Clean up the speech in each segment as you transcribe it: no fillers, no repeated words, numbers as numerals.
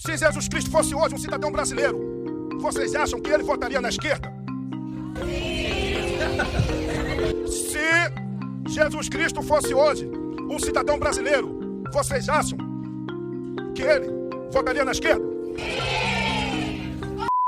Se Jesus Cristo fosse hoje um cidadão brasileiro, vocês acham que ele votaria na esquerda? Se Jesus Cristo fosse hoje um cidadão brasileiro, vocês acham que ele votaria na esquerda?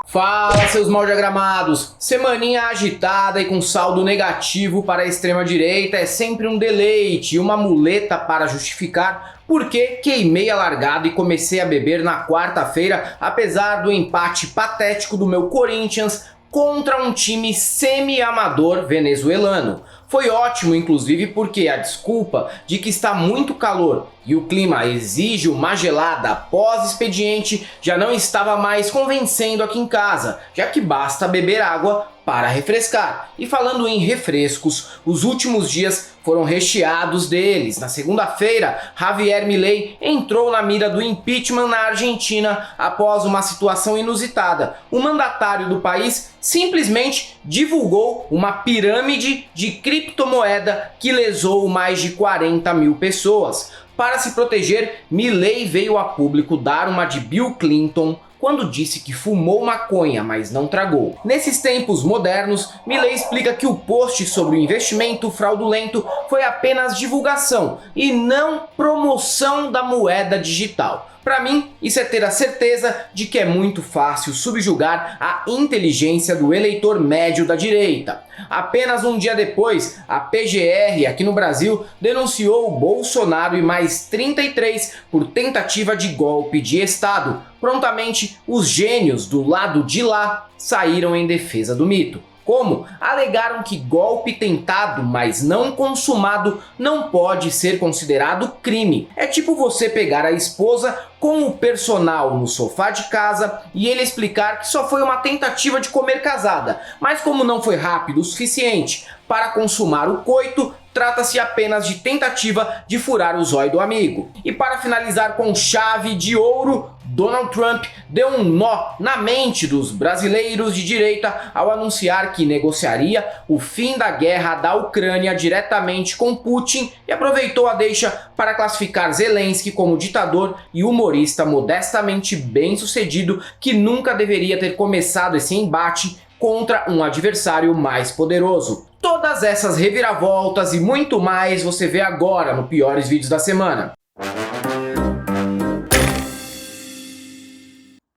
Fala, seus mal diagramados! Semaninha agitada e com saldo negativo para a extrema-direita é sempre um deleite e uma muleta para justificar porque queimei a largada e comecei a beber na quarta-feira, apesar do empate patético do meu Corinthians contra um time semi-amador venezuelano. Foi ótimo, inclusive, porque a desculpa de que está muito calor e o clima exige uma gelada pós-expediente já não estava mais convencendo aqui em casa, já que basta beber água para refrescar. E falando em refrescos, os últimos dias foram recheados deles. Na segunda-feira, Javier Milei entrou na mira do impeachment na Argentina após uma situação inusitada. O mandatário do país simplesmente divulgou uma pirâmide de criptomoeda que lesou mais de 40 mil pessoas. Para se proteger, Milei veio a público dar uma de Bill Clinton quando disse que fumou maconha, mas não tragou. Nesses tempos modernos, Milei explica que o post sobre o investimento fraudulento foi apenas divulgação e não promoção da moeda digital. Para mim, isso é ter a certeza de que é muito fácil subjugar a inteligência do eleitor médio da direita. Apenas um dia depois, a PGR aqui no Brasil denunciou o Bolsonaro e mais 33 por tentativa de golpe de Estado. Prontamente, os gênios do lado de lá saíram em defesa do mito. Como? Alegaram que golpe tentado, mas não consumado, não pode ser considerado crime. É tipo você pegar a esposa com o personal no sofá de casa e ele explicar que só foi uma tentativa de comer casada, mas como não foi rápido o suficiente para consumar o coito, trata-se apenas de tentativa de furar o zóio do amigo. E para finalizar com chave de ouro, Donald Trump deu um nó na mente dos brasileiros de direita ao anunciar que negociaria o fim da guerra da Ucrânia diretamente com Putin e aproveitou a deixa para classificar Zelensky como ditador e humorista modestamente bem-sucedido que nunca deveria ter começado esse embate contra um adversário mais poderoso. Todas essas reviravoltas e muito mais você vê agora no Piores Vídeos da Semana.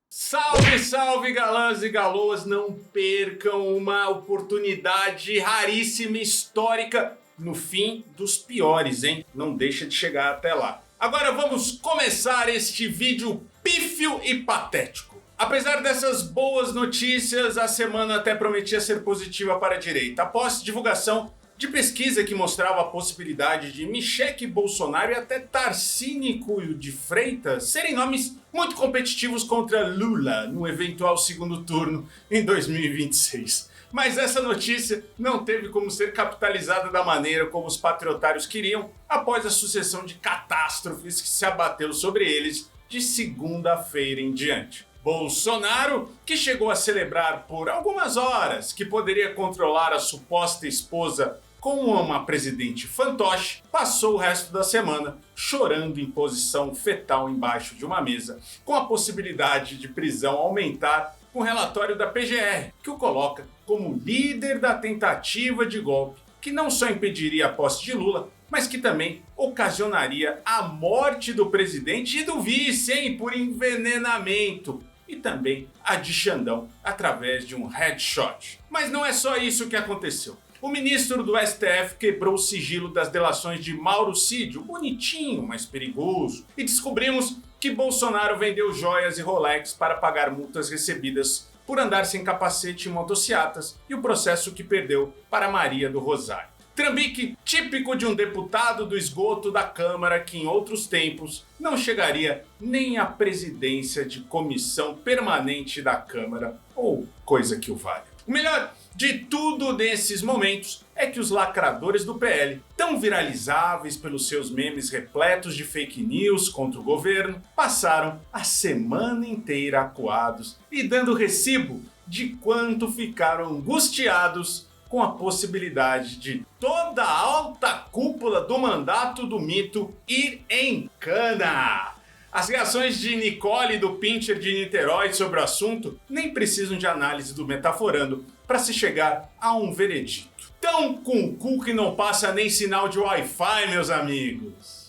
Salve, salve, galãs e galoas! Não percam uma oportunidade raríssima e histórica no fim dos piores, hein? Não deixa de chegar até lá. Agora vamos começar este vídeo pífio e patético. Apesar dessas boas notícias, a semana até prometia ser positiva para a direita. Após divulgação de pesquisa que mostrava a possibilidade de Michele Bolsonaro e até Tarcísio de Freitas serem nomes muito competitivos contra Lula no eventual segundo turno em 2026. Mas essa notícia não teve como ser capitalizada da maneira como os patriotários queriam após a sucessão de catástrofes que se abateu sobre eles de segunda-feira em diante. Bolsonaro, que chegou a celebrar por algumas horas que poderia controlar a suposta esposa com uma presidente fantoche, passou o resto da semana chorando em posição fetal embaixo de uma mesa, com a possibilidade de prisão aumentar com o relatório da PGR, que o coloca como líder da tentativa de golpe, que não só impediria a posse de Lula, mas que também ocasionaria a morte do presidente e do vice, hein, por envenenamento. E também a de Xandão através de um headshot. Mas não é só isso que aconteceu. O ministro do STF quebrou o sigilo das delações de Mauro Cid, bonitinho, mas perigoso, e descobrimos que Bolsonaro vendeu joias e Rolex para pagar multas recebidas por andar sem capacete em motocicletas e o processo que perdeu para Maria do Rosário. Trambique típico de um deputado do esgoto da Câmara que em outros tempos não chegaria nem à presidência de comissão permanente da Câmara ou coisa que o valha. O melhor de tudo nesses momentos é que os lacradores do PL, tão viralizáveis pelos seus memes repletos de fake news contra o governo, passaram a semana inteira acuados e dando recibo de quanto ficaram angustiados com a possibilidade de toda a alta cúpula do mandato do mito ir em cana. As reações de Nicole e do Pincher de Niterói sobre o assunto nem precisam de análise do Metaforando para se chegar a um veredito. Tão com o cu que não passa nem sinal de Wi-Fi, meus amigos.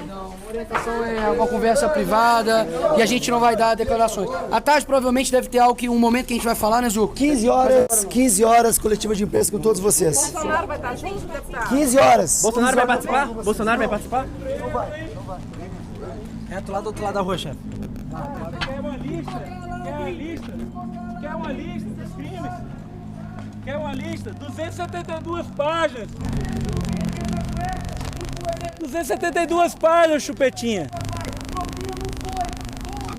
Não, orientação é uma conversa privada e a gente não vai dar declarações. À tarde provavelmente deve ter um momento que a gente vai falar, né, Zuco? 15 horas coletiva de imprensa com todos vocês. Bolsonaro vai estar junto, deputado? 15 horas. Bolsonaro vai participar? Bolsonaro vai participar? Não vai. Reto lá do outro lado da rua, chefe. Quer uma lista? Quer uma lista dos crimes? Quer uma lista? 272 páginas. 272 páginas, chupetinha.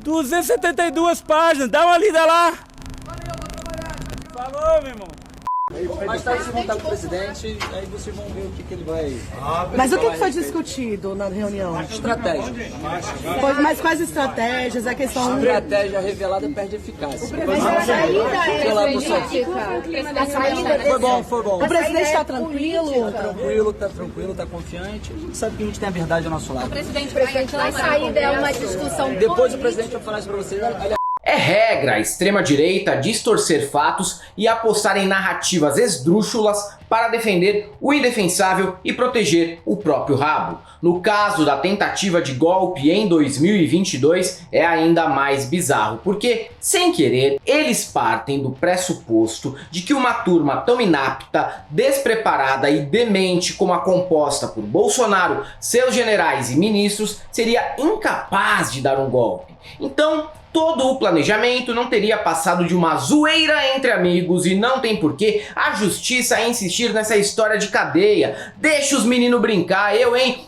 272 páginas, dá uma lida lá. Falou, meu irmão. Mais tarde vocês vão estar com o presidente, aí vocês vão ver o que ele vai... Mas o que foi discutido na reunião? Estratégia. Mas quais estratégias? A questão... Estratégia revelada perde eficácia. Foi bom. O presidente está tranquilo? Tá tranquilo, tá confiante. A gente sabe que a gente tem a verdade ao nosso lado. O presidente vai sair, é uma discussão. Depois o presidente vai falar isso pra vocês. É regra a extrema-direita distorcer fatos e apostar em narrativas esdrúxulas para defender o indefensável e proteger o próprio rabo. No caso da tentativa de golpe em 2022, é ainda mais bizarro, porque, sem querer, eles partem do pressuposto de que uma turma tão inapta, despreparada e demente como a composta por Bolsonaro, seus generais e ministros, seria incapaz de dar um golpe. Então, todo o planejamento não teria passado de uma zoeira entre amigos e não tem porquê a justiça insistir nessa história de cadeia. Deixa os meninos brincar,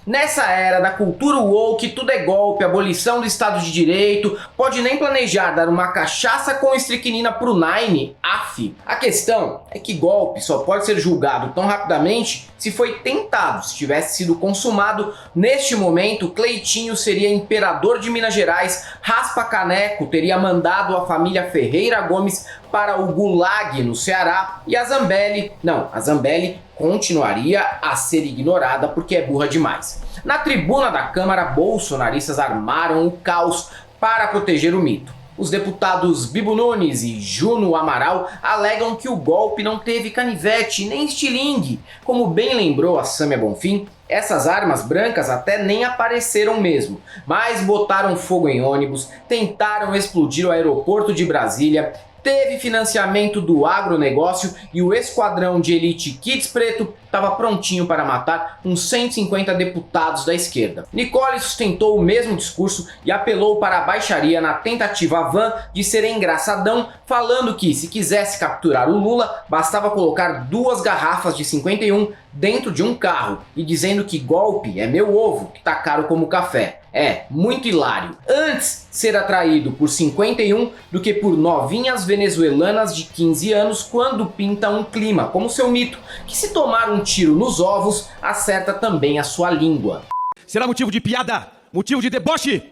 nessa era da cultura woke, tudo é golpe, abolição do Estado de Direito, pode nem planejar dar uma cachaça com estricnina pro Nine, af. A questão é que golpe só pode ser julgado tão rapidamente se foi tentado. Se tivesse sido consumado, neste momento, Cleitinho seria imperador de Minas Gerais, raspa-caneco, teria mandado a família Ferreira Gomes para o Gulag no Ceará e a Zambelli continuaria a ser ignorada porque é burra demais. Na tribuna da Câmara, bolsonaristas armaram o caos para proteger o mito. Os deputados Bibo Nunes e Juno Amaral alegam que o golpe não teve canivete nem estilingue. Como bem lembrou a Sâmia Bonfim, essas armas brancas até nem apareceram mesmo, mas botaram fogo em ônibus, tentaram explodir o aeroporto de Brasília, teve financiamento do agronegócio e o esquadrão de elite Kids Preto estava prontinho para matar uns 150 deputados da esquerda. Nicole sustentou o mesmo discurso e apelou para a baixaria na tentativa vã de ser engraçadão, falando que se quisesse capturar o Lula, bastava colocar 2 garrafas de 51 dentro de um carro e dizendo que golpe é meu ovo, que tá caro como café. É, muito hilário. Antes ser atraído por 51 do que por novinhas venezuelanas de 15 anos quando pinta um clima, como seu mito, que se tomar um tiro nos ovos, acerta também a sua língua. Será motivo de piada, motivo de deboche,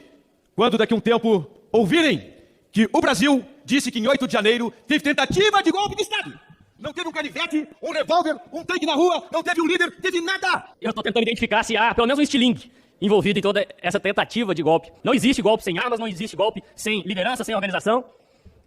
quando daqui a um tempo ouvirem que o Brasil disse que em 8 de janeiro teve tentativa de golpe de Estado. Não teve um canivete, um revólver, um tanque na rua, não teve um líder, teve nada. Eu estou tentando identificar se há pelo menos um estilingue envolvido em toda essa tentativa de golpe. Não existe golpe sem armas, não existe golpe sem liderança, sem organização.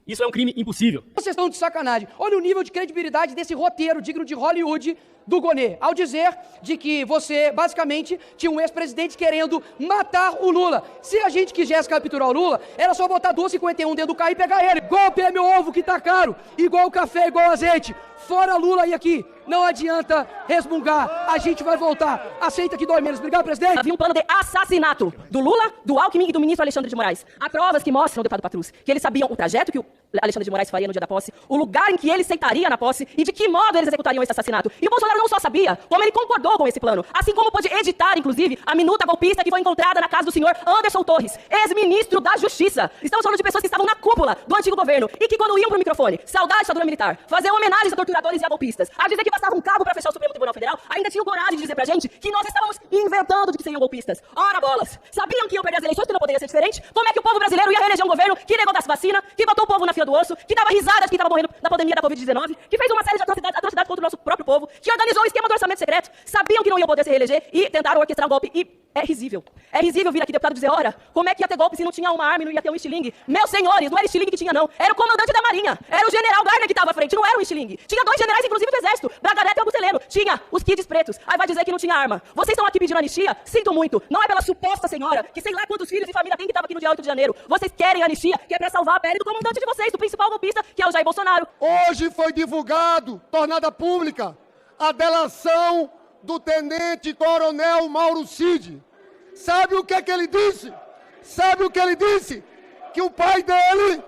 Isso é um crime impossível. Vocês estão de sacanagem. Olha o nível de credibilidade desse roteiro digno de Hollywood do Gonê, ao dizer de que você, basicamente, tinha um ex-presidente querendo matar o Lula. Se a gente quisesse capturar o Lula, era só botar 251 dentro do carro e pegar ele. Golpe é meu ovo que tá caro, igual café, igual azeite. Fora Lula e aqui. Não adianta resmungar, a gente vai voltar. Aceita que dói menos. Obrigado, presidente. Havia um plano de assassinato do Lula, do Alckmin e do ministro Alexandre de Moraes. Há provas que mostram, deputado Patrus, que eles sabiam o trajeto que o Alexandre de Moraes faria no dia da posse, o lugar em que ele sentaria na posse e de que modo eles executariam esse assassinato. E o Bolsonaro não só sabia, como ele concordou com esse plano. Assim como pôde editar, inclusive, a minuta golpista que foi encontrada na casa do senhor Anderson Torres, ex-ministro da Justiça. Estamos falando de pessoas que estavam na cúpula do antigo governo e que quando iam pro microfone, saudade da ditadura militar, fazer homenagens a torturadores e a golpistas, a dizer que bastava um cabo para fechar o Supremo Tribunal Federal, ainda tinham coragem de dizer pra gente que nós estávamos inventando de que seriam golpistas. Ora bolas! Sabiam que iam perder as eleições, que não poderia ser diferente? Como é que o povo brasileiro ia reeleger um governo que negou das vacinas, que botou o povo na fila do osso, que dava risadas de quem estava morrendo na pandemia da Covid-19, que fez uma série de atrocidades contra o nosso próprio povo, que organizou um esquema do orçamento secreto? Sabiam que não iam poder se reeleger e tentaram orquestrar um golpe e É risível. É risível vir aqui, deputado, dizer, ora, como é que ia ter golpe se não tinha uma arma e não ia ter um estilingue? Meus senhores, não era estilingue que tinha, não. Era o comandante da Marinha. Era o general Garner que estava à frente, não era um estilingue. Tinha 2 generais, inclusive, do Exército, Braga Neto e Augusto. Tinha os kids pretos. Aí vai dizer que não tinha arma. Vocês estão aqui pedindo anistia? Sinto muito. Não é pela suposta senhora, que sei lá quantos filhos e família tem que estava aqui no dia 8 de janeiro. Vocês querem anistia, que é pra salvar a pele do comandante de vocês, do principal golpista, que é o Jair Bolsonaro. Hoje foi divulgado, tornada pública, a delação do tenente-coronel Mauro Cid. Sabe o que é que ele disse? Sabe o que ele disse? Que o pai dele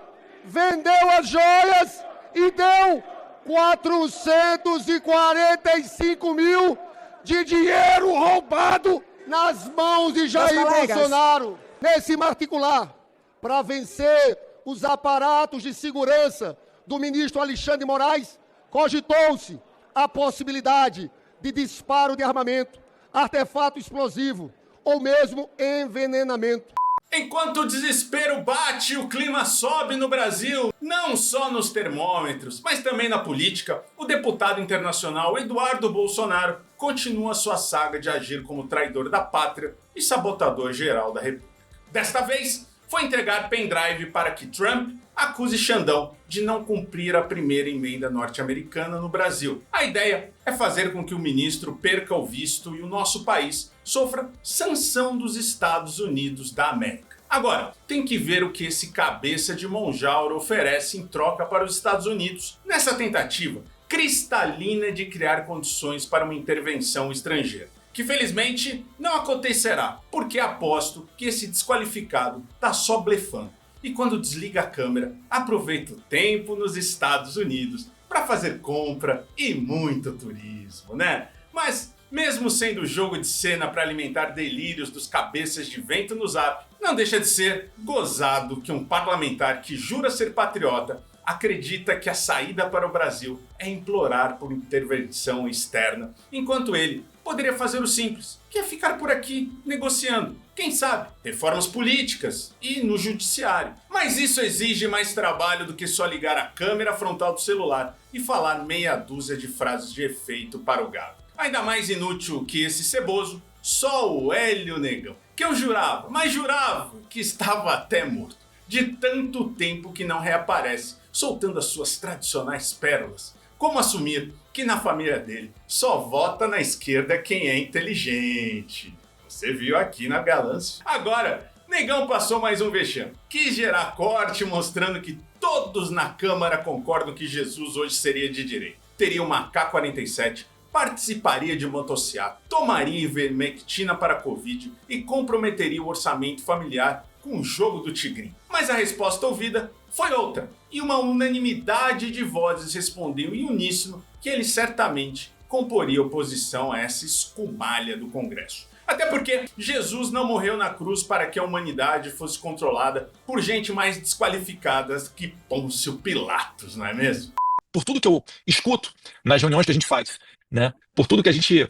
vendeu as joias e deu 445 mil de dinheiro roubado nas mãos de Jair Bolsonaro. Nesse particular, para vencer os aparatos de segurança do ministro Alexandre de Moraes, cogitou-se a possibilidade de disparo de armamento, artefato explosivo ou mesmo envenenamento. Enquanto o desespero bate, o clima sobe no Brasil, não só nos termômetros, mas também na política, o deputado internacional Eduardo Bolsonaro continua sua saga de agir como traidor da pátria e sabotador geral da República. Desta vez, foi entregar pendrive para que Trump acuse Xandão de não cumprir a primeira emenda norte-americana no Brasil. A ideia é fazer com que o ministro perca o visto e o nosso país sofra sanção dos Estados Unidos da América. Agora, tem que ver o que esse cabeça de Monjauro oferece em troca para os Estados Unidos nessa tentativa cristalina de criar condições para uma intervenção estrangeira. Que felizmente não acontecerá, porque aposto que esse desqualificado tá só blefando. E quando desliga a câmera, aproveita o tempo nos Estados Unidos para fazer compra e muito turismo, né? Mas mesmo sendo jogo de cena para alimentar delírios dos cabeças de vento no Zap, não deixa de ser gozado que um parlamentar que jura ser patriota acredita que a saída para o Brasil é implorar por intervenção externa, enquanto ele poderia fazer o simples, que é ficar por aqui negociando. Quem sabe, reformas políticas e no judiciário. Mas isso exige mais trabalho do que só ligar a câmera frontal do celular e falar meia dúzia de frases de efeito para o gado. Ainda mais inútil que esse ceboso, só o Hélio Negão, que eu jurava, mas jurava que estava até morto, de tanto tempo que não reaparece, soltando as suas tradicionais pérolas. Como assumir que na família dele só vota na esquerda quem é inteligente. Você viu aqui na Galãncia. Agora, Negão passou mais um vexame. Quis gerar corte mostrando que todos na Câmara concordam que Jesus hoje seria de direita. Teria uma AK-47, participaria de motociato, tomaria ivermectina para Covid e comprometeria o orçamento familiar com o jogo do Tigrinho. Mas a resposta ouvida foi outra, e uma unanimidade de vozes respondeu em uníssono que ele certamente comporia oposição a essa escumalha do Congresso. Até porque Jesus não morreu na cruz para que a humanidade fosse controlada por gente mais desqualificada que Pôncio Pilatos, não é mesmo? Por tudo que eu escuto nas reuniões que a gente faz, né? Por tudo que a gente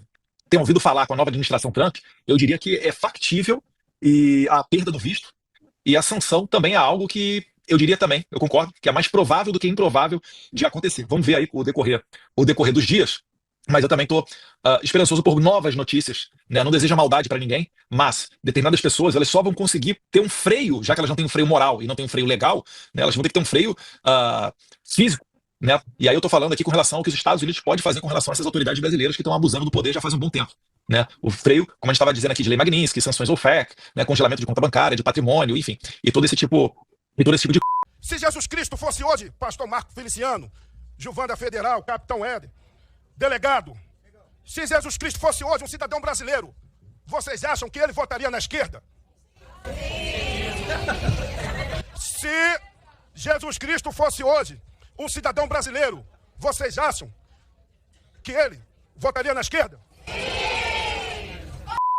tem ouvido falar com a nova administração Trump, eu diria que é factível e a perda do visto e a sanção também é algo que eu diria também, eu concordo, que é mais provável do que improvável de acontecer. Vamos ver aí o decorrer dos dias, mas eu também estou esperançoso por novas notícias, né? Não desejo maldade para ninguém, mas determinadas pessoas elas só vão conseguir ter um freio, já que elas não têm um freio moral e não têm um freio legal, né? Elas vão ter que ter um freio físico, né? E aí eu estou falando aqui com relação ao que os Estados Unidos podem fazer com relação a essas autoridades brasileiras que estão abusando do poder já faz um bom tempo. Né? O freio, como a gente estava dizendo aqui, de lei Magnitsky, sanções OFAC, né? Congelamento de conta bancária, de patrimônio, enfim, e todo esse tipo de... Se Jesus Cristo fosse hoje pastor Marco Feliciano, Gilvanda Federal, capitão Éder, delegado, se Jesus Cristo fosse hoje um cidadão brasileiro, vocês acham que ele votaria na esquerda? Se Jesus Cristo fosse hoje um cidadão brasileiro, vocês acham que ele votaria na esquerda?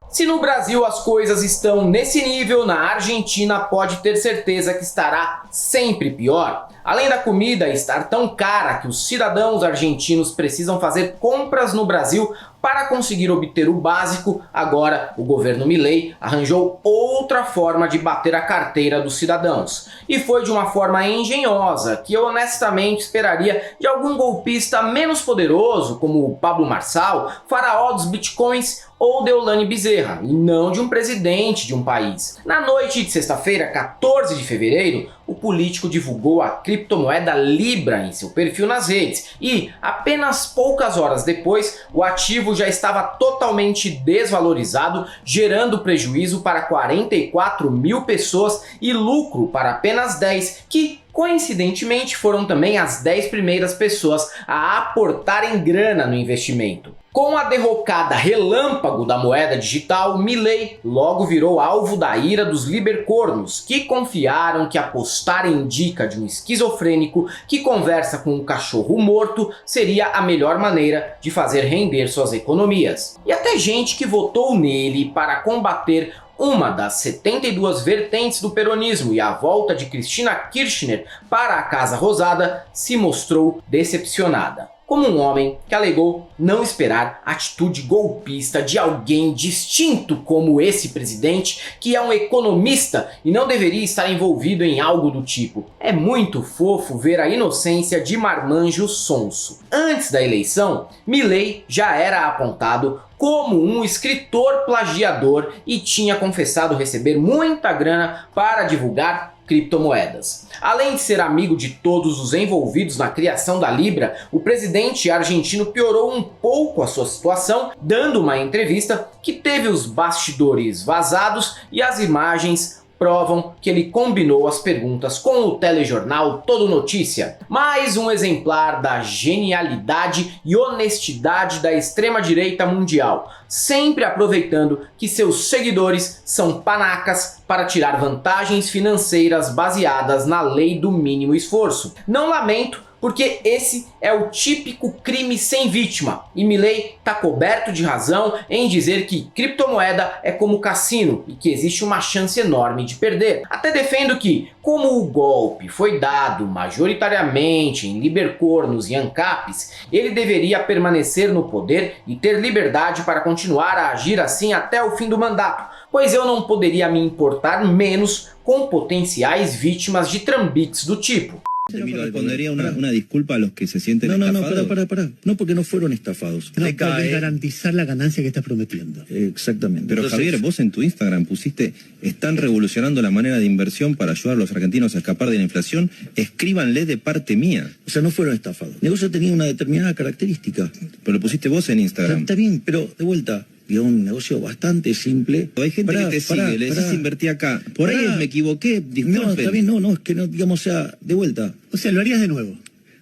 Se no Brasil as coisas estão nesse nível, na Argentina pode ter certeza que estará sempre pior. Além da comida estar tão cara que os cidadãos argentinos precisam fazer compras no Brasil Para conseguir obter o básico, agora o governo Milei arranjou outra forma de bater a carteira dos cidadãos. E foi de uma forma engenhosa, que eu honestamente esperaria de algum golpista menos poderoso, como o Pablo Marçal, faraó dos bitcoins ou Deolane Bezerra, e não de um presidente de um país. Na noite de sexta-feira, 14 de fevereiro, o político divulgou a criptomoeda Libra em seu perfil nas redes e, apenas poucas horas depois, o ativo já estava totalmente desvalorizado, gerando prejuízo para 44 mil pessoas e lucro para apenas 10, que coincidentemente foram também as 10 primeiras pessoas a aportarem grana no investimento. Com a derrocada relâmpago da moeda digital, Milei logo virou alvo da ira dos libercornos, que confiaram que apostar em dica de um esquizofrênico que conversa com um cachorro morto seria a melhor maneira de fazer render suas economias. E até gente que votou nele para combater uma das 72 vertentes do peronismo e a volta de Cristina Kirchner para a Casa Rosada se mostrou decepcionada. Como um homem que alegou não esperar atitude golpista de alguém distinto como esse presidente, que é um economista e não deveria estar envolvido em algo do tipo. É muito fofo ver a inocência de marmanjo sonso. Antes da eleição, Milei já era apontado como um escritor plagiador e tinha confessado receber muita grana para divulgar criptomoedas. Além de ser amigo de todos os envolvidos na criação da Libra, o presidente argentino piorou um pouco a sua situação, dando uma entrevista que teve os bastidores vazados e as imagens provam que ele combinou as perguntas com o telejornal Todo Notícia. Mais um exemplar da genialidade e honestidade da extrema-direita mundial, sempre aproveitando que seus seguidores são panacas para tirar vantagens financeiras baseadas na lei do mínimo esforço. Não lamento, porque esse é o típico crime sem vítima, e Milei está coberto de razão em dizer que criptomoeda é como cassino e que existe uma chance enorme de perder. Até defendo que, como o golpe foi dado majoritariamente em libercornos e ancapes, ele deveria permanecer no poder e ter liberdade para continuar a agir assim até o fim do mandato, pois eu não poderia me importar menos com potenciais vítimas de trambiques do tipo. Le pondría una disculpa a los que se sienten estafados. Para. No, porque no fueron estafados. No, porque garantizar la ganancia que estás prometiendo. Exactamente. Pero entonces, Javier, vos en tu Instagram pusiste: están revolucionando la manera de inversión para ayudar a los argentinos a escapar de la inflación. Escríbanle de parte mía. O sea, no fueron estafados. El negocio tenía una determinada característica. Pero lo pusiste vos en Instagram. Está bien, pero de vuelta, digamos, un negocio bastante simple. Hay gente que te sigue, le decís invertí acá. Por ahí me equivoqué, disculpen. No, está bien, no, es que no, digamos, o sea, de vuelta. O sea, lo harías de nuevo.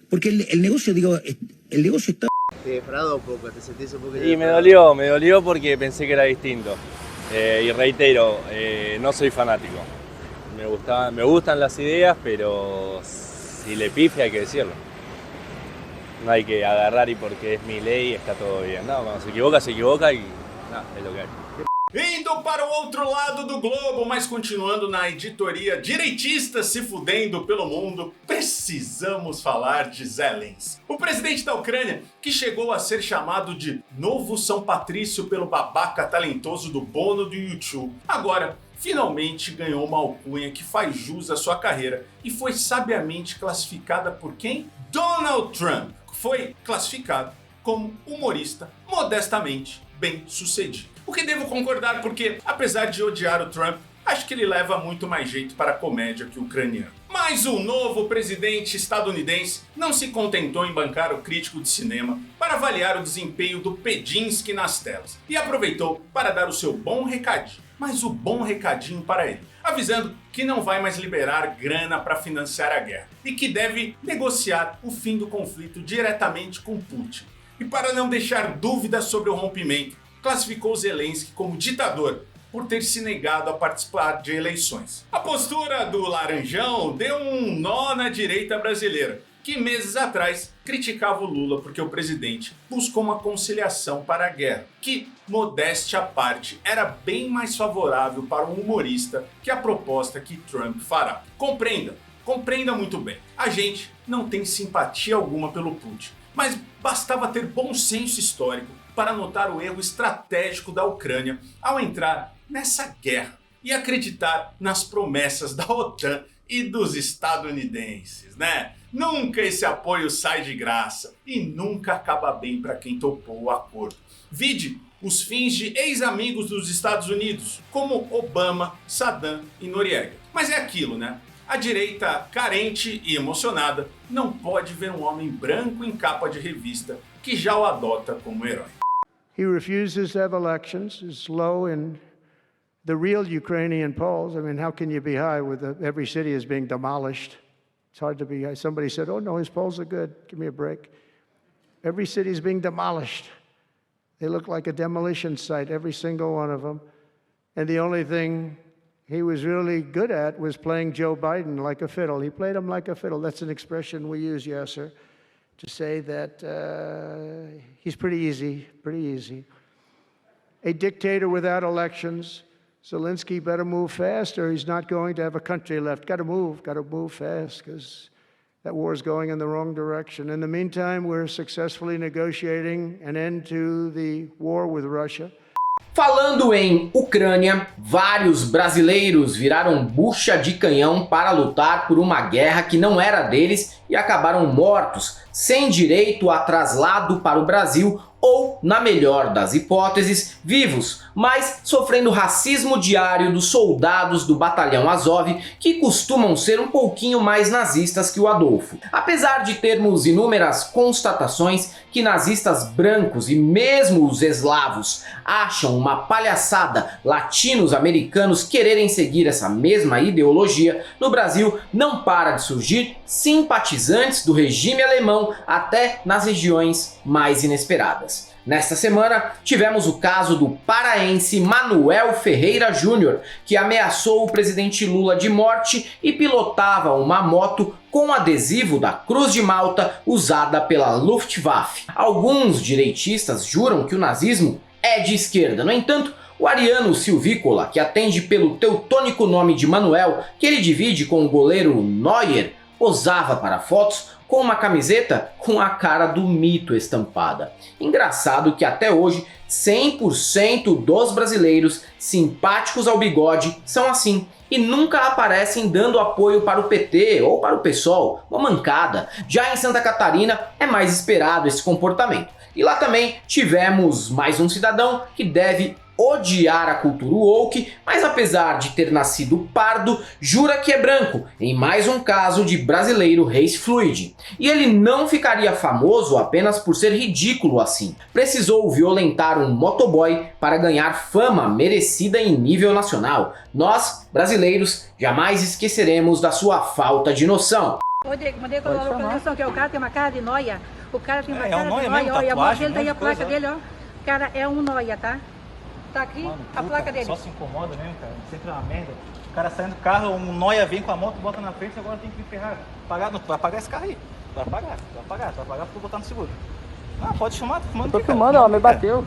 Porque el negocio, digo, el negocio está... ¿Te defraudó un poco? ¿Te sentís un poco? Y me dolió porque pensé que era distinto. Y reitero, no soy fanático. Me gustan las ideas, pero si le pifia hay que decirlo. No hay que agarrar y porque es mi ley está todo bien. No, cuando se equivoca y no, es lo que hay. Indo para o outro lado do globo, mas continuando na editoria direitista se fudendo pelo mundo, precisamos falar de Zelensky. O presidente da Ucrânia, que chegou a ser chamado de novo São Patrício pelo babaca talentoso do Bono do YouTube, agora finalmente ganhou uma alcunha que faz jus à sua carreira e foi sabiamente classificada por quem? Donald Trump. Foi classificado como humorista modestamente bem sucedido. O que devo concordar porque, apesar de odiar o Trump, acho que ele leva muito mais jeito para a comédia que o ucraniano. Mas o novo presidente estadunidense não se contentou em bancar o crítico de cinema para avaliar o desempenho do Pedinsky nas telas e aproveitou para dar o seu bom recadinho, mas o bom recadinho para ele, avisando que não vai mais liberar grana para financiar a guerra e que deve negociar o fim do conflito diretamente com Putin. E para não deixar dúvidas sobre o rompimento, classificou Zelensky como ditador por ter se negado a participar de eleições. A postura do Laranjão deu um nó na direita brasileira, que meses atrás criticava o Lula porque o presidente buscou uma conciliação para a guerra, que, modéstia à parte, era bem mais favorável para um humorista que a proposta que Trump fará. Compreenda muito bem, a gente não tem simpatia alguma pelo Putin, mas bastava ter bom senso histórico para notar o erro estratégico da Ucrânia ao entrar nessa guerra e acreditar nas promessas da OTAN e dos estadunidenses, né? Nunca esse apoio sai de graça e nunca acaba bem para quem topou o acordo. Vide os fins de ex-amigos dos Estados Unidos, como Obama, Saddam e Noriega. Mas é aquilo, né? A direita carente e emocionada não pode ver um homem branco em capa de revista que já o adota como herói. He refuses to have elections, is low in the real Ukrainian polls. I mean, how can you be high with every city is being demolished? It's hard to be high. Somebody said, oh no, his polls are good, give me a break. Every city is being demolished. They look like a demolition site, every single one of them. And the only thing he was really good at was playing Joe Biden like a fiddle. He played him like a fiddle. That's an expression we use, Yasser, to say that he's pretty easy, pretty easy. A dictator without elections. Zelensky better move fast or he's not going to have a country left. Got to move fast because that war is going in the wrong direction. In the meantime, we're successfully negotiating an end to the war with Russia. Falando em Ucrânia, vários brasileiros viraram bucha de canhão para lutar por uma guerra que não era deles e acabaram mortos, sem direito a traslado para o Brasil ou, na melhor das hipóteses, vivos, mas sofrendo racismo diário dos soldados do batalhão Azov, que costumam ser um pouquinho mais nazistas que o Adolfo. Apesar de termos inúmeras constatações que nazistas brancos e mesmo os eslavos acham uma palhaçada latinos americanos quererem seguir essa mesma ideologia, no Brasil não para de surgir simpatizantes do regime alemão até nas regiões mais inesperadas. Nesta semana, tivemos o caso do paraense Manuel Ferreira Júnior, que ameaçou o presidente Lula de morte e pilotava uma moto com adesivo da Cruz de Malta usada pela Luftwaffe. Alguns direitistas juram que o nazismo é de esquerda. No entanto, o Ariano Silvícola, que atende pelo teutônico nome de Manuel, que ele divide com o goleiro Neuer, posava para fotos com uma camiseta com a cara do mito estampada. Engraçado que até hoje 100% dos brasileiros simpáticos ao bigode são assim e nunca aparecem dando apoio para o PT ou para o PSOL, uma mancada. Já em Santa Catarina é mais esperado esse comportamento. E lá também tivemos mais um cidadão que deve odiar a cultura woke, mas apesar de ter nascido pardo, jura que é branco, em mais um caso de brasileiro race fluid. E ele não ficaria famoso apenas por ser ridículo assim. Precisou violentar um motoboy para ganhar fama merecida em nível nacional. Nós, brasileiros, jamais esqueceremos da sua falta de noção. Rodrigo, mandei colocar a localização, que o cara tem uma cara de noia. O cara tem uma cara de noia, olha, a mão dele daí a placa dele, ó. O cara é um noia, tá? Tá aqui, mano, a placa dele. Só se incomoda mesmo, cara. Sempre é uma merda. O cara saindo do carro, um noia vem com a moto, bota na frente, agora tem que ferrar. Pagar, vai pagar esse carro aí. Vai pagar porque eu botar no seguro. Ah, pode chamar, tô filmando. Eu tô filmando, ela me bateu.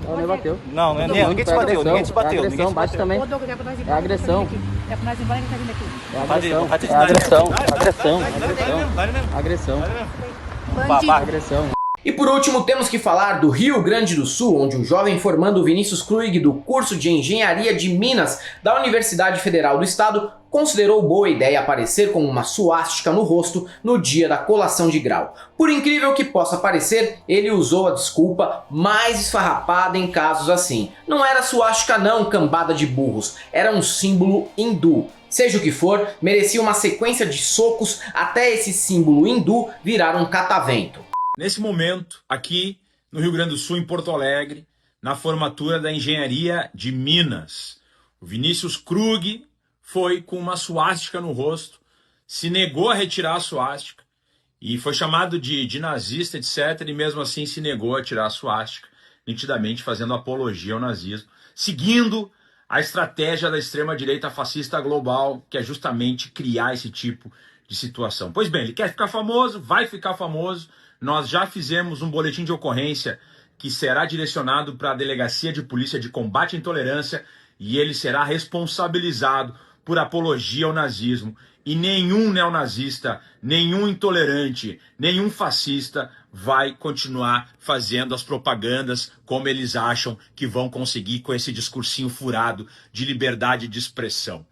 Não, ninguém te bateu, ninguém te bateu. É agressão, bate também. É agressão. É pra nós ir embora que tá vindo aqui. É agressão. Agressão. E por último temos que falar do Rio Grande do Sul, onde o jovem formando Vinícius Kruig do curso de Engenharia de Minas da Universidade Federal do Estado considerou boa ideia aparecer com uma suástica no rosto no dia da colação de grau. Por incrível que possa parecer, ele usou a desculpa mais esfarrapada em casos assim. Não era suástica não, cambada de burros, era um símbolo hindu. Seja o que for, merecia uma sequência de socos até esse símbolo hindu virar um catavento. Nesse momento, aqui no Rio Grande do Sul, em Porto Alegre, na formatura da Engenharia de Minas, o Vinícius Kruig foi com uma suástica no rosto, se negou a retirar a suástica e foi chamado de nazista, etc. E mesmo assim se negou a tirar a suástica, nitidamente fazendo apologia ao nazismo, seguindo a estratégia da extrema-direita fascista global, que é justamente criar esse tipo de situação. Pois bem, ele quer ficar famoso, vai ficar famoso. Nós já fizemos um boletim de ocorrência que será direcionado para a Delegacia de Polícia de Combate à Intolerância e ele será responsabilizado por apologia ao nazismo E nenhum neonazista, nenhum intolerante, nenhum fascista vai continuar fazendo as propagandas como eles acham que vão conseguir com esse discursinho furado de liberdade de expressão.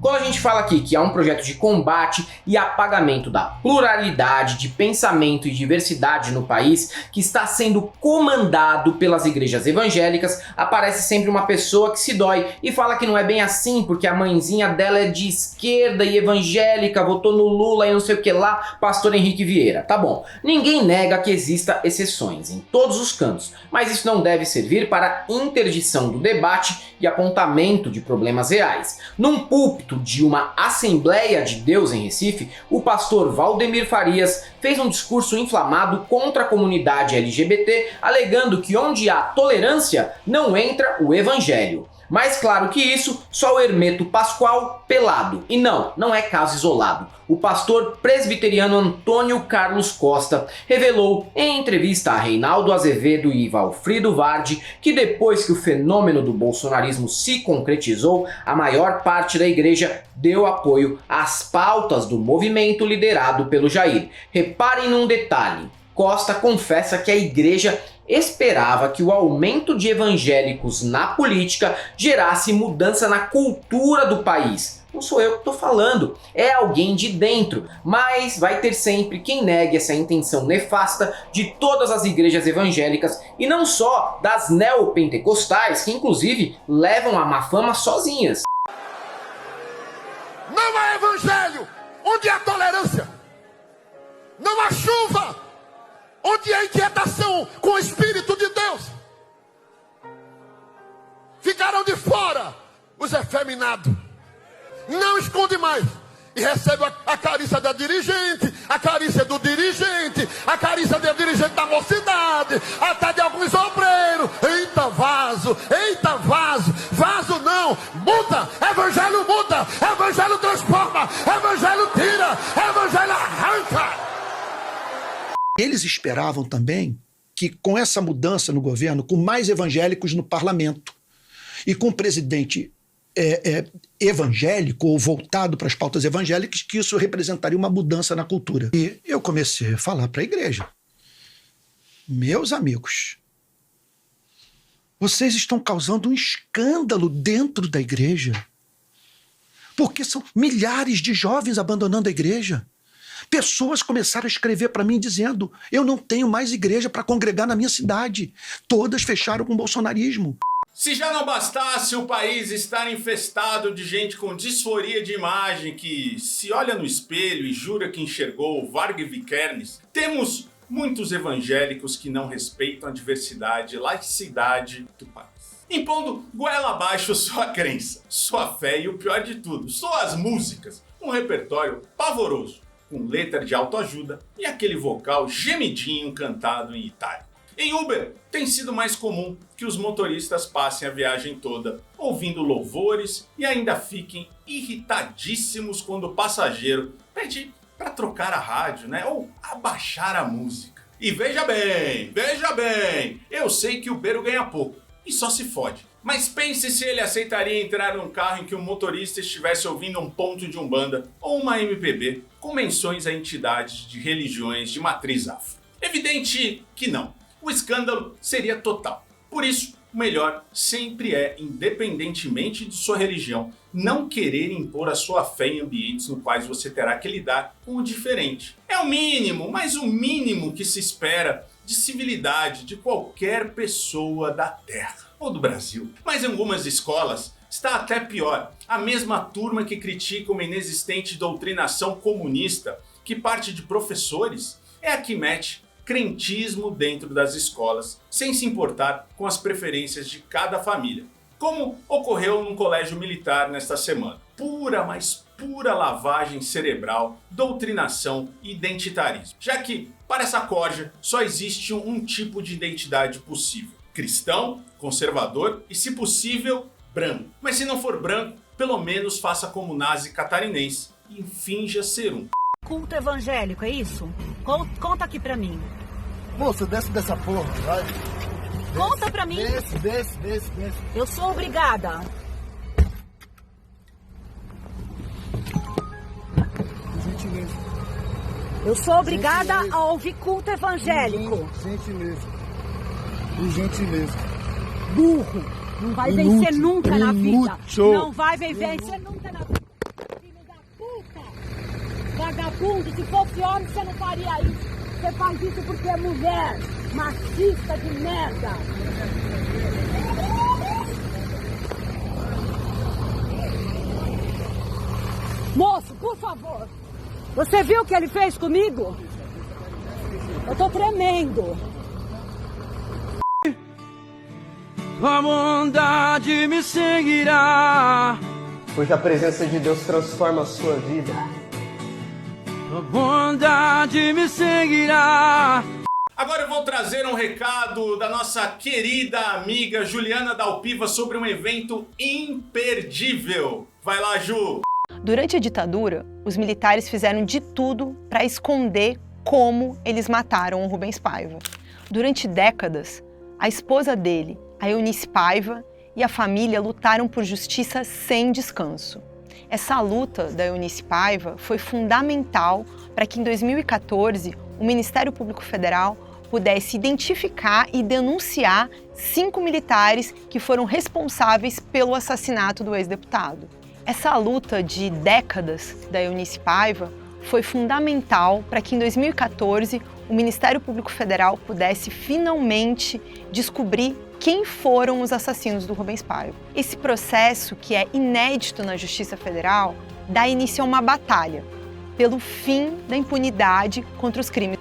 Quando a gente fala aqui que há um projeto de combate e apagamento da pluralidade de pensamento e diversidade no país que está sendo comandado pelas igrejas evangélicas, aparece sempre uma pessoa que se dói e fala que não é bem assim porque a mãezinha dela é de esquerda e evangélica, votou no Lula e não sei o que lá, pastor Henrique Vieira. Tá bom, ninguém nega que exista exceções em todos os cantos, mas isso não deve servir para interdição do debate e apontamento de problemas reais. Num púlpito de uma Assembleia de Deus em Recife, o pastor Valdemir Farias fez um discurso inflamado contra a comunidade LGBT, alegando que onde há tolerância não entra o evangelho. Mais claro que isso, só o Hermeto Pascoal pelado. E não é caso isolado. O pastor presbiteriano Antônio Carlos Costa revelou em entrevista a Reinaldo Azevedo e Valfrido Vardi que depois que o fenômeno do bolsonarismo se concretizou, a maior parte da igreja deu apoio às pautas do movimento liderado pelo Jair. Reparem num detalhe. Costa confessa que a igreja esperava que o aumento de evangélicos na política gerasse mudança na cultura do país. Não sou eu que estou falando, é alguém de dentro, mas vai ter sempre quem negue essa intenção nefasta de todas as igrejas evangélicas e não só das neopentecostais, que inclusive levam a má fama sozinhas. Não há evangelho onde há tolerância, não há chuva onde há inquietação com o Espírito de Deus. Ficaram de fora os efeminados. Não esconde mais. E recebe a carícia da dirigente, a carícia do dirigente, a carícia do dirigente da mocidade, até de alguns obreiros. Eita vaso, vaso não, muda, evangelho muda, evangelho transforma, evangelho tira, evangelho arranca. Eles esperavam também que com essa mudança no governo, com mais evangélicos no parlamento e com o presidente evangélico ou voltado para as pautas evangélicas, que isso representaria uma mudança na cultura. E eu comecei a falar para a igreja: meus amigos, vocês estão causando um escândalo dentro da igreja, porque são milhares de jovens abandonando a igreja. Pessoas começaram a escrever para mim dizendo: eu não tenho mais igreja para congregar na minha cidade. Todas fecharam com o bolsonarismo. Se já não bastasse o país estar infestado de gente com disforia de imagem que se olha no espelho e jura que enxergou Varg Vikernes, temos muitos evangélicos que não respeitam a diversidade e laicidade do país, impondo goela abaixo sua crença, sua fé e o pior de tudo, suas músicas, um repertório pavoroso, com letra de autoajuda e aquele vocal gemidinho cantado em itálico. Em Uber, tem sido mais comum que os motoristas passem a viagem toda ouvindo louvores e ainda fiquem irritadíssimos quando o passageiro pede para trocar a rádio, ou abaixar a música. E veja bem, eu sei que o Uber ganha pouco e só se fode. Mas pense se ele aceitaria entrar num carro em que o motorista estivesse ouvindo um ponto de umbanda ou uma MPB com menções a entidades de religiões de matriz afro. Evidente que não. O escândalo seria total. Por isso, o melhor sempre é, independentemente de sua religião, não querer impor a sua fé em ambientes nos quais você terá que lidar com o diferente. É o mínimo, mas o mínimo que se espera de civilidade de qualquer pessoa da Terra ou do Brasil. Mas em algumas escolas está até pior. A mesma turma que critica uma inexistente doutrinação comunista, que parte de professores, é a que mete crentismo dentro das escolas, sem se importar com as preferências de cada família, como ocorreu num colégio militar nesta semana. Pura, mas pura lavagem cerebral, doutrinação e identitarismo. Já que, para essa corja, só existe um tipo de identidade possível: cristão, conservador e, se possível, branco. Mas se não for branco, pelo menos faça como nazi catarinense e finja ser um. Culto evangélico, é isso? Conta aqui pra mim. Moça, desce dessa porra, vai. Conta pra mim. Desce. Eu sou obrigada. gentileza. Eu sou obrigada a ouvir culto evangélico. Gentileza. Por gentileza. Burro. Não vai vencer nunca na vida. Não vai vencer nunca na vida. Filho da puta. Vagabundo. Se fosse homem, você não faria isso. Você faz isso porque é mulher. Machista de merda. Moço, por favor. Você viu o que ele fez comigo? Eu tô tremendo. A bondade me seguirá, pois a presença de Deus transforma a sua vida. A bondade me seguirá. Agora eu vou trazer um recado da nossa querida amiga Juliana Dalpiva sobre um evento imperdível. Vai lá, Ju! Durante a ditadura, os militares fizeram de tudo para esconder como eles mataram o Rubens Paiva. Durante décadas, a esposa dele, a Eunice Paiva, e a família lutaram por justiça sem descanso. Essa luta da Eunice Paiva foi fundamental para que em 2014 o Ministério Público Federal pudesse identificar e denunciar 5 militares que foram responsáveis pelo assassinato do ex-deputado. Essa luta de décadas da Eunice Paiva foi fundamental para que em 2014 o Ministério Público Federal pudesse finalmente descobrir quem foram os assassinos do Rubens Paiva. Esse processo, que é inédito na Justiça Federal, dá início a uma batalha pelo fim da impunidade contra os crimes.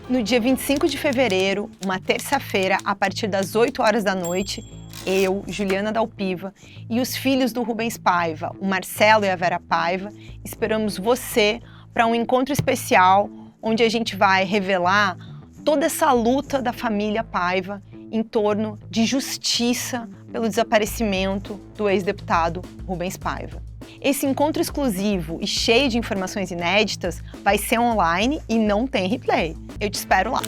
No dia 25 de fevereiro, uma terça-feira, a partir das 8 horas da noite, eu, Juliana Dalpiva, e os filhos do Rubens Paiva, o Marcelo e a Vera Paiva, esperamos você para um encontro especial onde a gente vai revelar toda essa luta da família Paiva em torno de justiça pelo desaparecimento do ex-deputado Rubens Paiva. Esse encontro exclusivo e cheio de informações inéditas vai ser online e não tem replay. Eu te espero lá.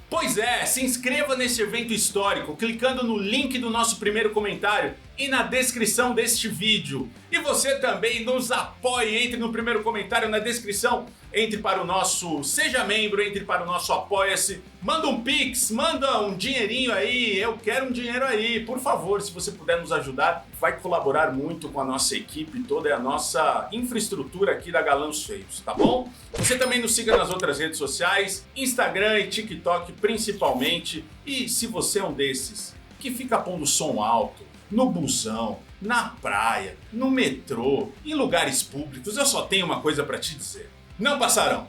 Pois é, se inscreva nesse evento histórico clicando no link do nosso primeiro comentário e na descrição deste vídeo. E você também nos apoie, entre no primeiro comentário, na descrição, entre para o nosso Seja Membro, entre para o nosso Apoia-se, manda um Pix, manda um dinheirinho aí, eu quero um dinheiro aí, por favor, se você puder nos ajudar, vai colaborar muito com a nossa equipe, toda a nossa infraestrutura aqui da Galãs Feios, tá bom? Você também nos siga nas outras redes sociais, Instagram e TikTok principalmente, e se você é um desses que fica pondo som alto, no busão, na praia, no metrô, em lugares públicos, eu só tenho uma coisa pra te dizer. Não passarão!